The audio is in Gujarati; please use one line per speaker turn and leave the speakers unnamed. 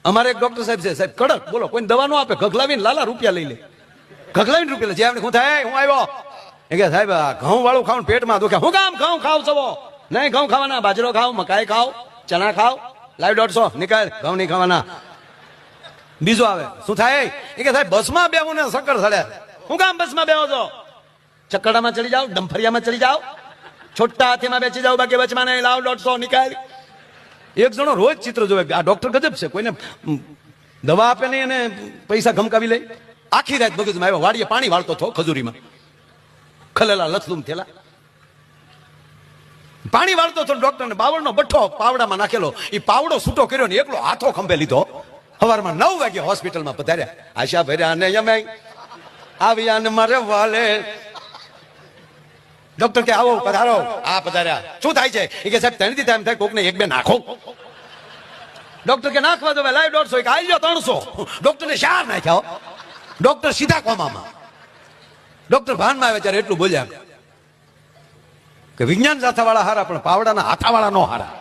અમારે એક ડોક્ટર સાહેબ છે, સાહેબ કડક, બોલો કોઈ દવા ન આપે, ગગલાવીને લાલા રૂપિયા લઈ લે, ગગલાવીને રૂપિયા લે. જે આપણે શું થાય, હું આવ્યો એ કે સાહેબ ઘઉં વાળું ખાવ પેટમાં દુખે. હું કામ ઘઉં ખાવ છો? નહીં ઘઉં ખાવાના, બાજરો ખાવ, મકાઈ ખાવ, ચણા ખાવ, લાવ 150 નીકળ, ઘઉં નહીં ખાવાના. બીજો આવે, શું થાય એ કે સાહેબ બસમાં બેહું ને સક્કર સડે. હું કામ બસમાં બેહો છો? ચક્કડામાં ચડી જાઓ, ડંફરિયામાં ચડી જાઓ, છોટા હાથીમાં બેસી જાઓ, બાકી બચમાં નહીં, લાવ 150 નીકળ. એક જણો રોજ ચિત્ર જોવે, આ ડોક્ટર ગજબ છે, કોઈને દવા આપે નહીં અને પૈસા ગમકાવી લે. આખી રાત મગજમાં આવ્યો, વાડીએ પાણી વાળતો હતો ખજૂરીમાં, ખલેલા લથલુમ થયેલા, પાણી વાળતો હતો. ડોક્ટરને બાવળનો બઠ્ઠો પાવડામાં નાખેલો, એ પાવડો છૂટો કર્યો ને એકલો હાથો ખંભે લીધો. સવારમાં 9 વાગે હોસ્પિટલમાં પધાર્યા. આશા ભર્યા ને યમે આવ્યા ને મારે વાલે. ડોક્ટર કે આવો પધારો. આ પધાર્યા. શું થાય છે? એ કે સાહેબ 3 દી ટાઈમ થાય, કોકને 1-2 નાખો. ડોક્ટર કે નાખવા દો, લાઈવ 150, કે આવી જાઓ 300. ડોક્ટરને 4 નાખ્યા. ડોક્ટર સીધા કોમામાં. ડોક્ટર ભાનમાં આવે ત્યારે એટલું બોલ્યા કે વિજ્ઞાન જાથાવાળા હારા પણ પાવડાના હાથાવાળા નો હારા.